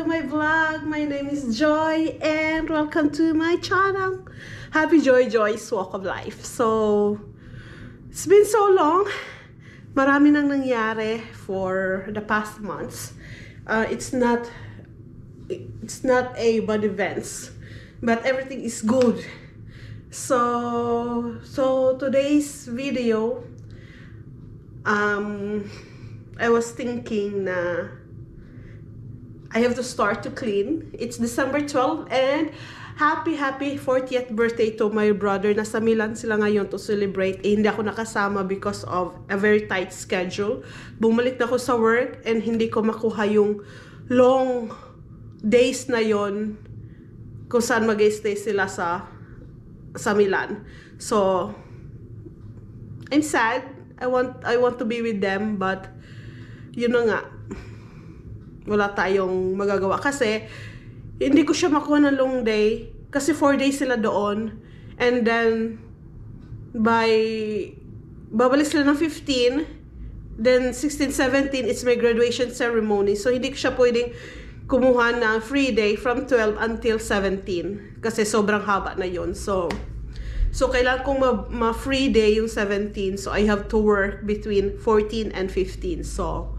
to my vlog. My name is Joy and welcome to my channel. Happy Joy's Walk of Life. So, it's been so long. Marami nang nangyari for the past months. It's not a bad events, but everything is good. So today's video, I was thinking na I have to start to clean. It's December 12 and happy 40th birthday to my brother. Nasa Milan sila ngayon to celebrate. Hindi ako nakasama because of a very tight schedule. Bumalik na ako sa work and hindi ko makuha yung long days na yon kung saan mag-stay sila sa Milan. So I'm sad. I want to be with them, but yun na nga, wala tayong magagawa kasi hindi ko siya makuha ng long day kasi 4 days sila doon, and then babalik sila ng 15, then 16, 17 it's my graduation ceremony, so hindi ko siya pwedeng kumuha ng free day from 12 until 17 kasi sobrang haba na yun. So kailangan kong ma-free day yung 17, so I have to work between 14 and 15. So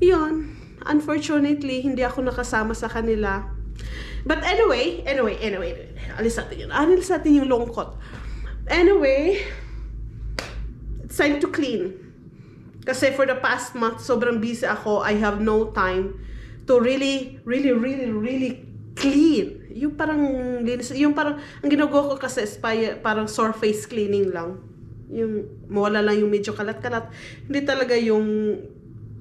yun, unfortunately hindi ako nakasama sa kanila. But anyway, alis natin yung lungkot. Anyway, it's time to clean. Kasi for the past month, sobrang busy ako. I have no time to really clean. Yung parang ang ginagawa ko kasi is parang surface cleaning lang. Yung mawala lang yung medyo kalat-kalat. Hindi talaga yung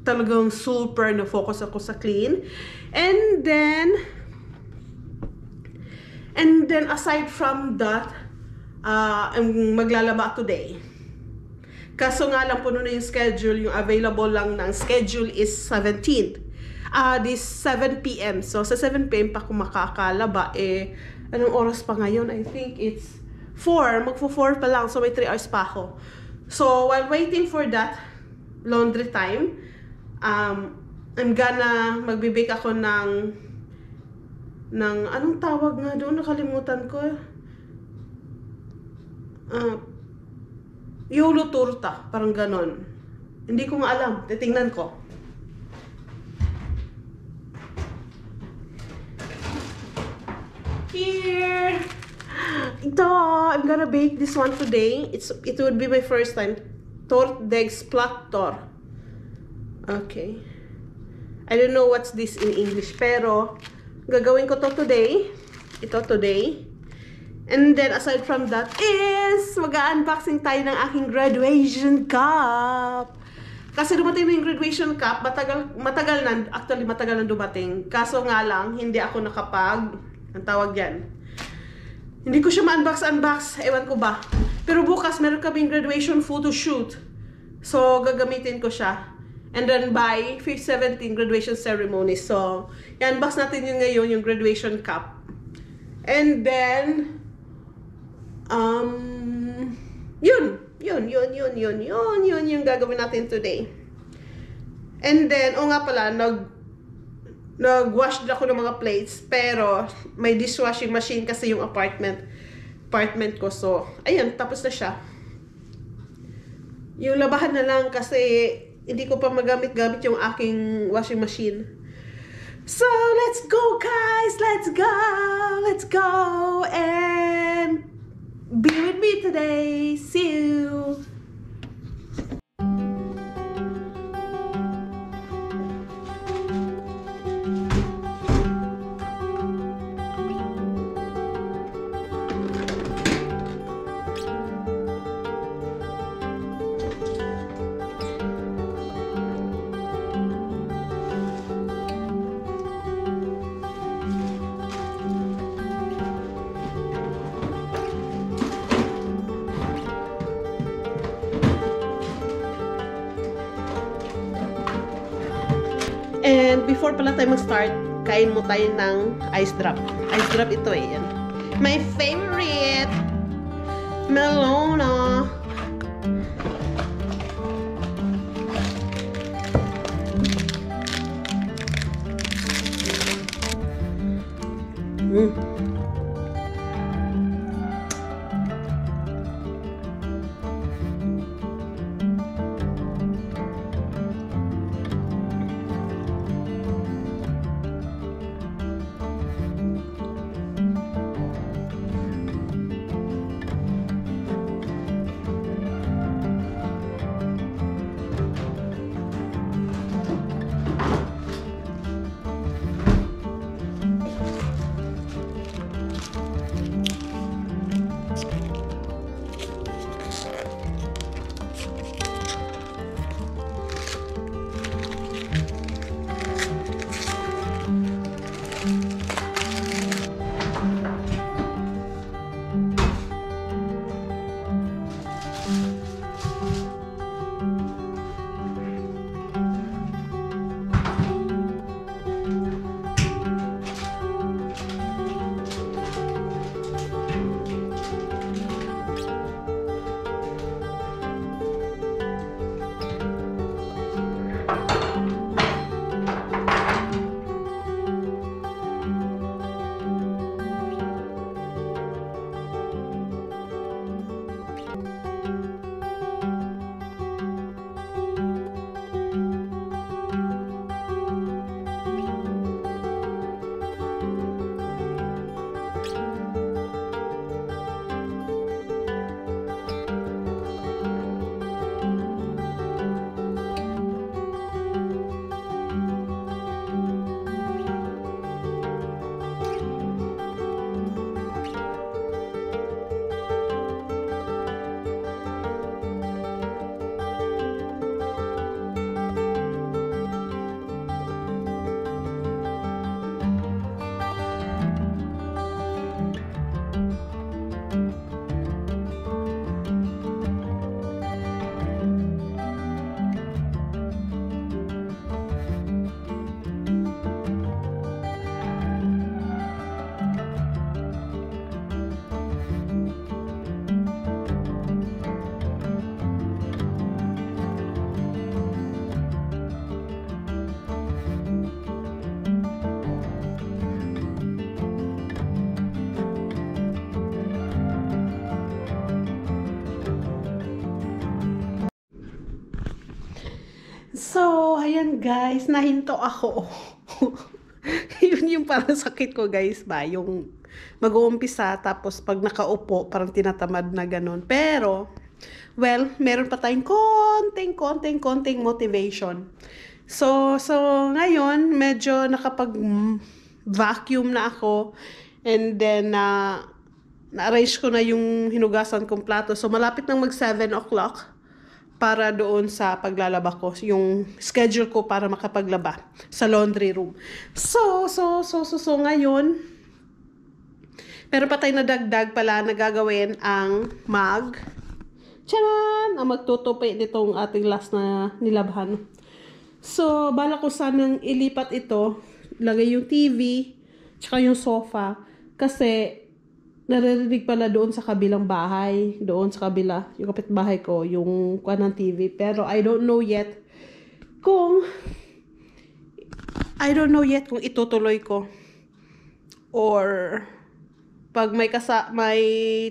talagang super na focus ako sa clean. And then aside from that, I'm maglalaba today. Kaso nga lang puno na yung schedule, yung available lang ng schedule is 17th. This 7 PM. So sa 7 PM pa ako makakalaba. Anong oras pa ngayon? I think it's 4. Magfo-4 pa lang. So may 3 hours pa ako. So while waiting for that laundry time, I'm gonna magbibake ako ng anong tawag nga doon, nakalimutan ko. Yolo torta, parang ganon. Hindi ko nga alam, titingnan ko. Here, ito, I'm gonna bake this one today. It would be my first time. Tort d'explorator. Okay. I don't know what's this in English, pero gagawin ko to today. Ito today. And then aside from that is mag-unboxing tayo ng aking graduation cup. Kasi dumating na yung graduation cup, matagal na dumating. Kaso nga lang, hindi ako ang tawag yan. Hindi ko siya ma-unbox, ewan ko ba. Pero bukas meron kaming graduation photo shoot. So gagamitin ko siya. And then by 5/17 graduation ceremony. So, i-unbox natin yun ngayon, yung graduation cup. And then, yun yung gagawin natin today. And then, nga pala, nag-wash ako ng mga plates, pero may dishwashing machine kasi yung apartment ko. So, ayun, tapos na siya. Yung labahan na lang kasi hindi ko pa magamit-gamit yung aking washing machine. So, let's go guys! Let's go! And be with me today! See you! And before pala tayo mag-start, kain mo tayo ng ice drop. Ice drop ito yan. My favorite! Melona! So, ayan guys, nahinto ako. Yun yung parang sakit ko guys ba, yung mag-uumpisa tapos pag nakaupo parang tinatamad na ganun. Pero, well, meron pa tayong konting motivation. So ngayon, medyo nakapag-vacuum na ako and then na-arrange ko na yung hinugasan kong plato. So, malapit nang mag 7 o'clock. Para doon sa paglalaba ko, yung schedule ko para makapaglaba sa laundry room. So ngayon, meron pa tayong nadagdag pala na gagawin ang ang magtutupi nitong ating last na nilabhan. So, bala ko sanang ilipat ito, lagay yung TV, tsaka yung sofa, kasi naririnig pala doon sa kabilang bahay, doon sa kabila, yung kapitbahay ko, yung kuha ng TV. Pero I don't know yet kung itutuloy ko. Or pag may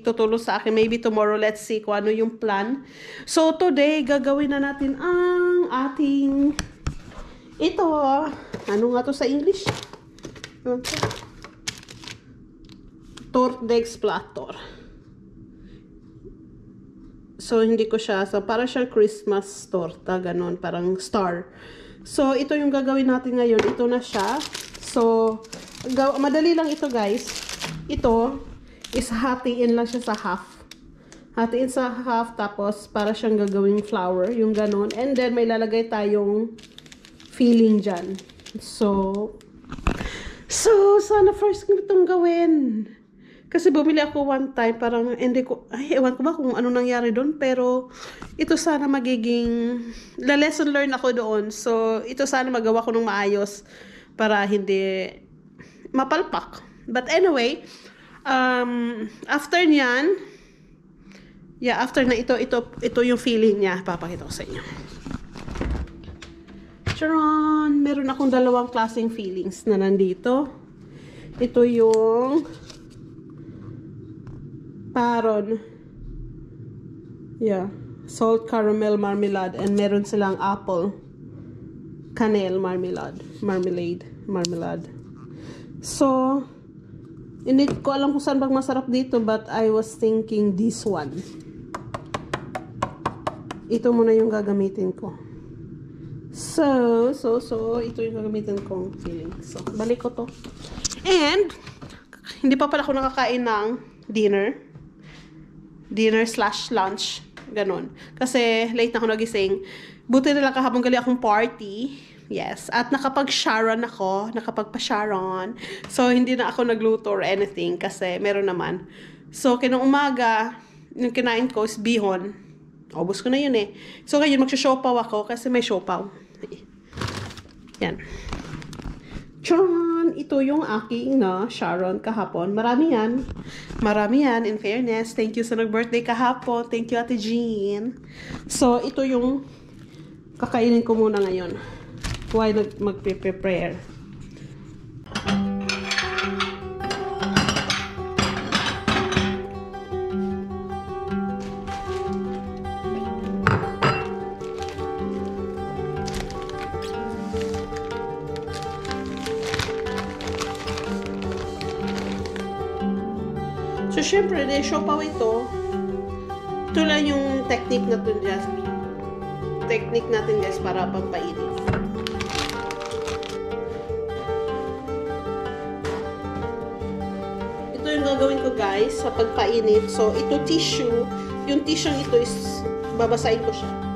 tutulong sa akin, maybe tomorrow, let's see kung ano yung plan. So today, gagawin na natin ang ating ito. Ano nga to sa English? Tårtdegsplator. So, hindi ko siya. So, para siyang Christmas torta. Ganon. Parang star. So, ito yung gagawin natin ngayon. Ito na siya. So, madali lang ito, guys. Ito is hatiin lang siya sa half. Hatiin sa half. Tapos, para siyang gagawing flour. Yung ganon. And then, may lalagay tayong filling dyan. So, sana first ko itong gawin. Kasi bumili ako one time, parang hindi ko, ewan ko ba kung ano nangyari doon, pero ito sana magiging, lesson learn ako doon. So, ito sana magawa ko ng maayos para hindi mapalpak. But anyway, after nyan, after na ito yung feeling niya, papakita ko sa inyo. Charon! Meron akong dalawang klaseng feelings na nandito. Ito yung Paron. Salt caramel marmalade. And meron silang apple canel marmalade. So, hindi ko alam kung saan bang masarap dito, but I was thinking this one. Ito muna yung gagamitin ko. So, ito yung gagamitin kong feeling. So, balik ko to. And, hindi pa pala ako nakakain ng dinner/lunch. Ganon. Kasi, late na ako nagising. Buti na lang kahapon gali akong party. Yes. At nakapag-sharon ako. Nakapagpa-sharon. So, hindi na ako nagluto or anything. Kasi, meron naman. So, kinang umaga, yung kinain ko is bihon. Ubus ko na yun eh. So, ngayon, magsha-siopaw ako kasi may siopaw. Yan. Tcharan! Ito yung aking Sharon kahapon. Marami yan. In fairness. Thank you sa nag-birthday kahapon. Thank you, Ate Jean. So, ito yung kakainin ko muna ngayon. While mag-prepare. So, syempre, siopaw ito. Ito lang yung technique natin guys para pampainit. Ito yung gagawin ko guys sa pagpainit. So, ito tissue. Yung tissue ito is babasahin ko siya.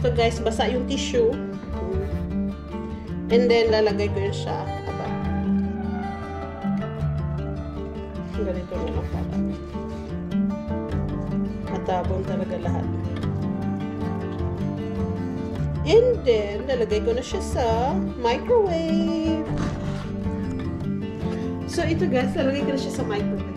So guys, basa yung tissue. And then, lalagay ko yun siya. Aba. Ganito na lang pala. Matabong talaga lahat. And then, lalagay ko na siya sa microwave. So, ito guys, lalagay ko na siya sa microwave.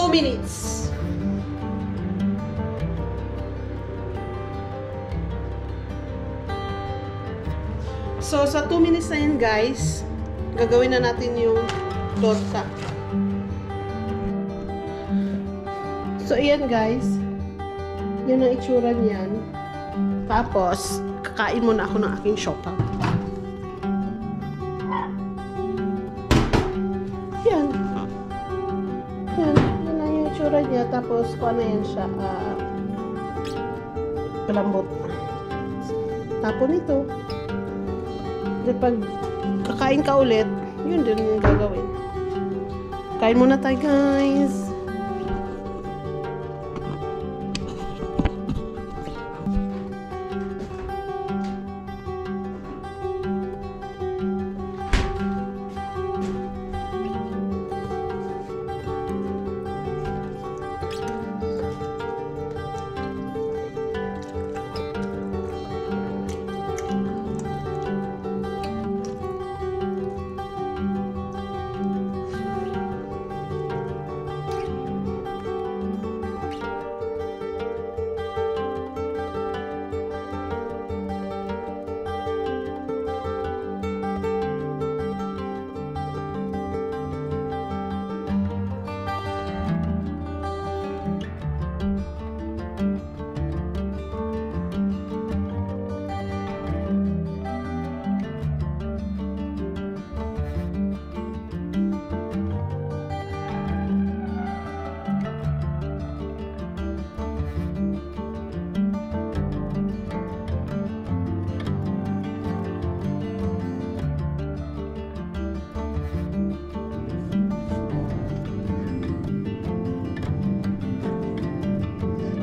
Minutes. So, sa 2 minutes na yun, guys, gagawin na natin yung torta. So, ayan, guys. Yan ang itsura niyan. Tapos, kakain muna ako ng aking siopaw. Yan. Yan. Yan ang yung itsura niya. Tapos, kung ano yan siya, palambot. Tapon ito. Then, pag kakain ka ulit, yun din yung gagawin. Kain muna tayo, guys.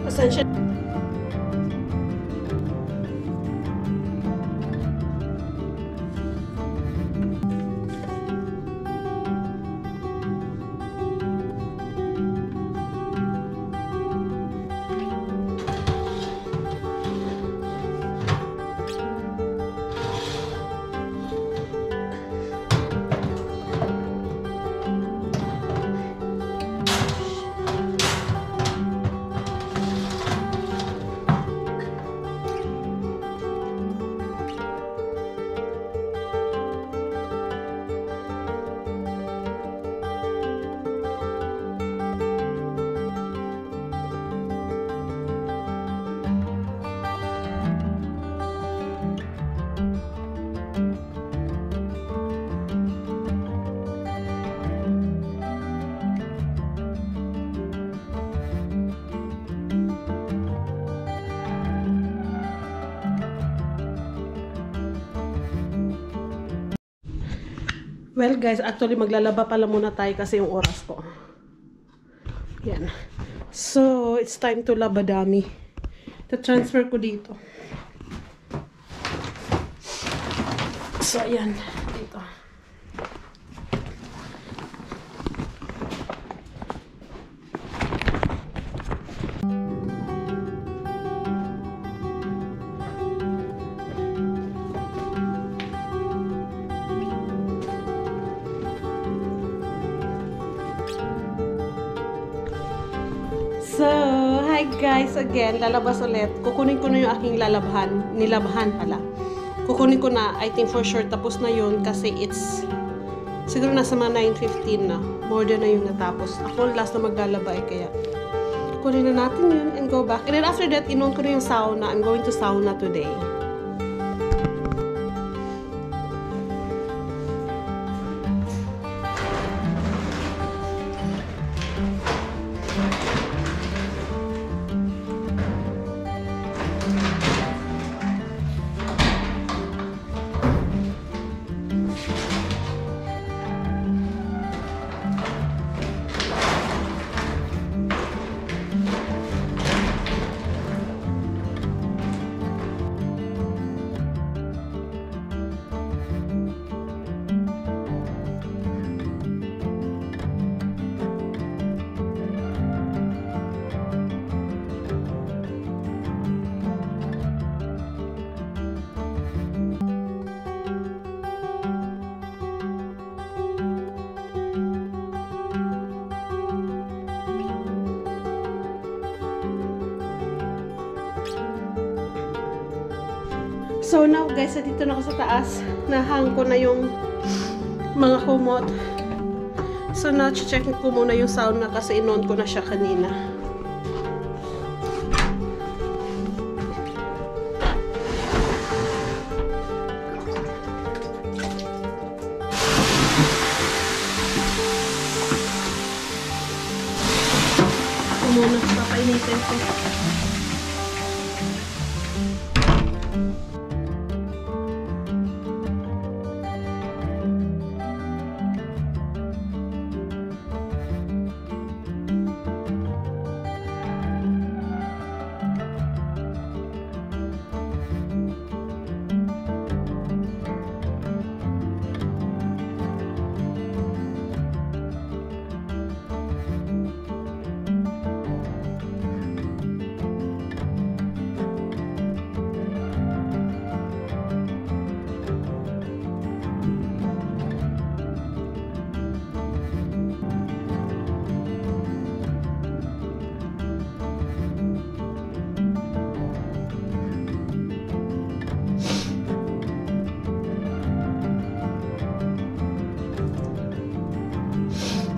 Pasensya. Well guys, actually maglalaba pala muna tayo kasi yung oras ko. Yan. So, it's time to labadami. Ta-transfer ko dito. So, ayan. Dito. So, hi guys again. Lalabas ulit. Kukunin ko na yung aking nilabhan pala. Kukunin ko na, I think for sure, tapos na yun kasi it's, siguro nasa mga 9:15 na. More than na yung natapos. Ako last na maglalaba kaya kunin na natin yun and go back. And then after that, inon ko na yung sauna. I'm going to sauna today. So now guys, dito na ako sa taas. Nahang ko na yung mga kumot. So now, check ko muna yung sound na kasi in-on ko na siya kanina. Ito muna, papainitin ko.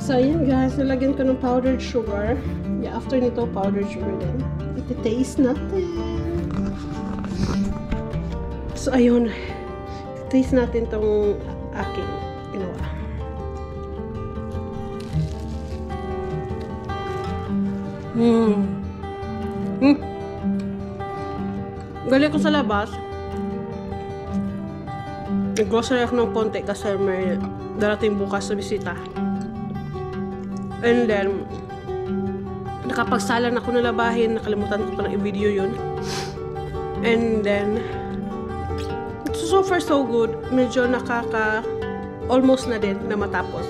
So, ayan guys, nalagyan ko ng powdered sugar. Yeah, after nito, powdered sugar din. Iti-taste natin. So, ayun. Iti-taste natin tong aking ginawa. Galing ko sa labas. Nag-grocery ako ng konti kasi may darating bukas sa bisita. And then, nakapagsalan ako na labahin. Nakalimutan ko palang i-video yun. And then, so far so good. Medyo almost na din na matapos.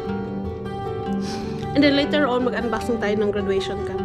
And then later on, mag-unboxing tayo ng graduation cup.